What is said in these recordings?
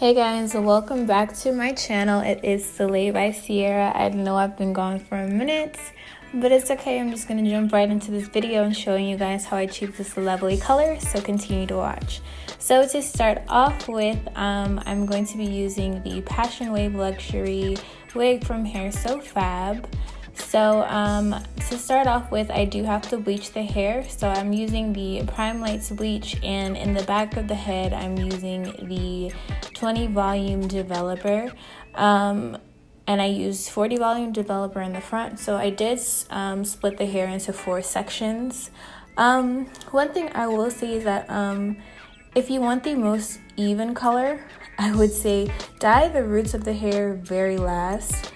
Hey guys, welcome back to my channel. It is SlayByCiara. I know I've been gone for a minute, but it's okay. I'm just going to jump right into this video and showing you guys how I achieved this lovely color, so continue to watch. So to start off with, I'm going to be using the Passion Wave Luxury wig from Hairsofab. So to start off with, I do have to bleach the hair. So I'm using the Prime Lights bleach, and in the back of the head I'm using the 20 volume developer, and I used 40 volume developer in the front. So I did split the hair into 4 sections. One thing I will say is that if you want the most even color, I would say dye the roots of the hair very last.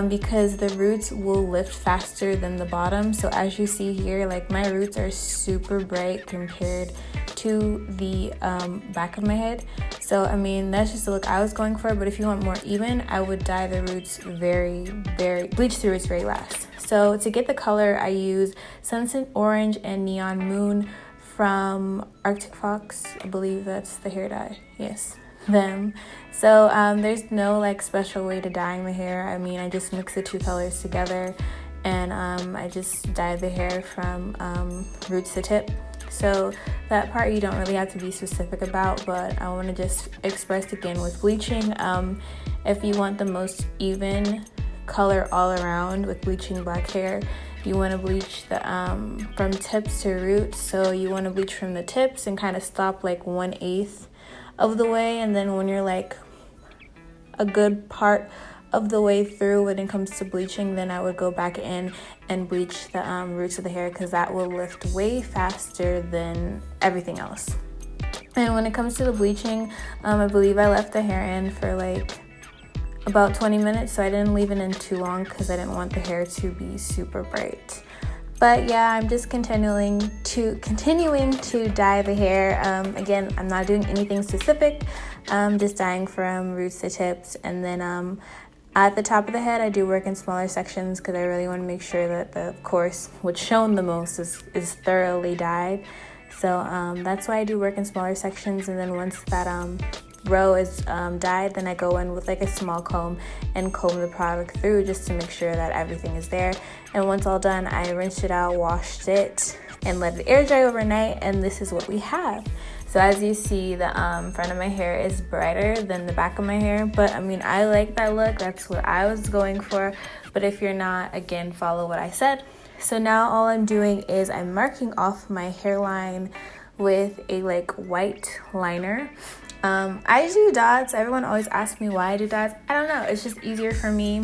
Because the roots will lift faster than the bottom. So as you see here, like my roots are super bright compared to the back of my head. So I mean, that's just the look I was going for, but if you want more even, I would dye the roots bleach the roots very last. So to get the color, I use Sunset Orange and Neon Moon from Arctic Fox. I believe that's the hair dye. Yes, them. So there's no like special way to dye my hair. I mean, I just mix the 2 colors together, and I just dye the hair from roots to tip. So that part you don't really have to be specific about, but I want to just express again with bleaching. If you want the most even color all around with bleaching black hair, you want to bleach the from tips to roots. So you want to bleach from the tips and kind of stop like 1/8 of the way, and then when you're like a good part of the way through when it comes to bleaching, then I would go back in and bleach the roots of the hair, because that will lift way faster than everything else. And when it comes to the bleaching, I believe I left the hair in for like about 20 minutes, so I didn't leave it in too long because I didn't want the hair to be super bright. But yeah, I'm just continuing to dye the hair. Again, I'm not doing anything specific. Just dyeing from roots to tips, and then at the top of the head, I do work in smaller sections because I really want to make sure that the, of course, what's shown the most is thoroughly dyed. So that's why I do work in smaller sections, and then once that row is dyed, then I go in with like a small comb and comb the product through just to make sure that everything is there. And once all done, I rinsed it out, washed it, and let it air dry overnight, and this is what we have. So as you see, the front of my hair is brighter than the back of my hair, but I mean, I like that look. That's what I was going for. But if you're not, again, follow what I said. So now all I'm doing is I'm marking off my hairline with a like white liner. I do dots. Everyone always asks me why I do dots. I don't know. It's just easier for me,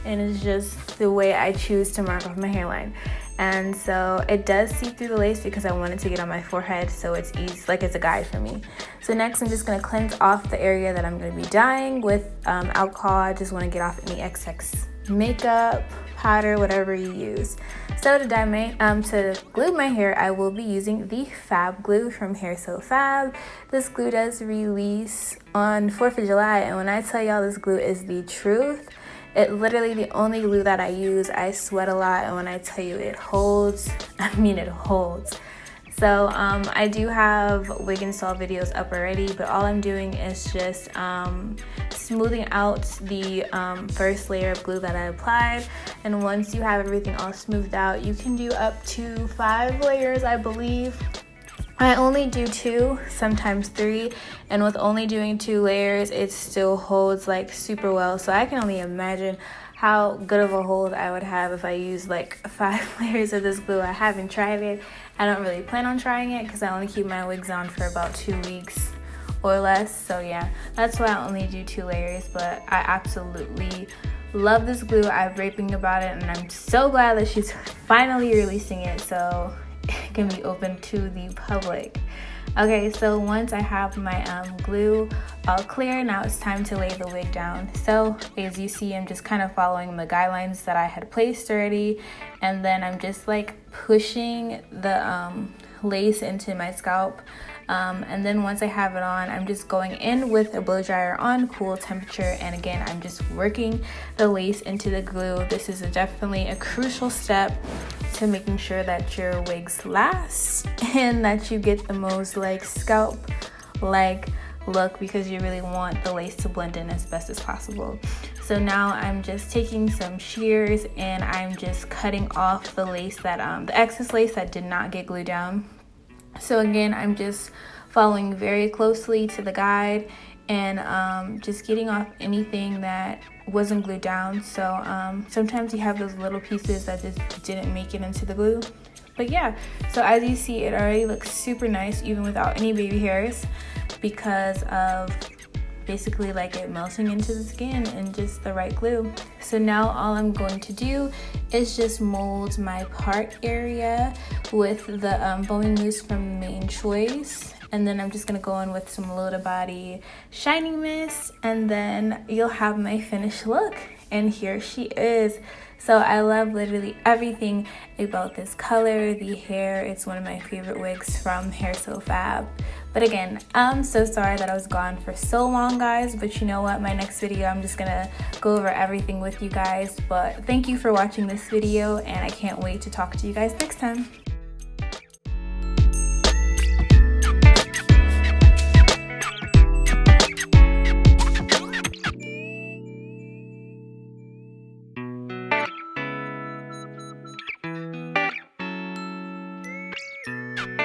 and it's just the way I choose to mark off my hairline. And so it does see through the lace because I want it to get on my forehead, so it's easy, like it's a guide for me. So next I'm just going to cleanse off the area that I'm going to be dyeing with alcohol. I just want to get off any excess makeup, powder, whatever you use. So to glue my hair, I will be using the Fab glue from Hairsofab. This glue does release on 4th of July, and when I tell y'all this glue is the truth, it literally the only glue that I use. I sweat a lot, and when I tell you it holds, I mean it holds. So I do have wig install videos up already, but all I'm doing is just smoothing out the first layer of glue that I applied. And once you have everything all smoothed out, you can do up to 5 layers, I believe. I only do 2, sometimes 3, and with only doing 2 layers, it still holds like super well. So I can only imagine how good of a hold I would have if I used like 5 layers of this glue. I haven't tried it. I don't really plan on trying it because I only keep my wigs on for about 2 weeks or less. So yeah, that's why I only do 2 layers, but I absolutely love this glue. I've raving about it, and I'm so glad that she's finally releasing it so it can be open to the public. Okay, so once I have my glue all clear, now it's time to lay the wig down. So as you see, I'm just kind of following the guidelines that I had placed already, and then I'm just like pushing the lace into my scalp. And then once I have it on, I'm just going in with a blow dryer on cool temperature, and again, I'm just working the lace into the glue. This is definitely a crucial step to making sure that your wigs last and that you get the most like scalp like look because you really want the lace to blend in as best as possible. So now I'm just taking some shears and I'm just cutting off the lace that the excess lace that did not get glued down. So again, I'm just following very closely to the guide and just getting off anything that wasn't glued down. So sometimes you have those little pieces that just didn't make it into the glue. But yeah, so as you see, it already looks super nice even without any baby hairs because of basically like it melting into the skin and just the right glue. So now all I'm going to do is just mold my part area with the bowing mousse from Main Choice. And then I'm just gonna go in with some Loda Body Shining Mist, and then you'll have my finished look. And here she is. So I love literally everything about this color, the hair. It's one of my favorite wigs from Hairsofab. But again, I'm so sorry that I was gone for so long, guys, but you know what, my next video I'm just gonna go over everything with you guys. But thank you for watching this video, and I can't wait to talk to you guys next time.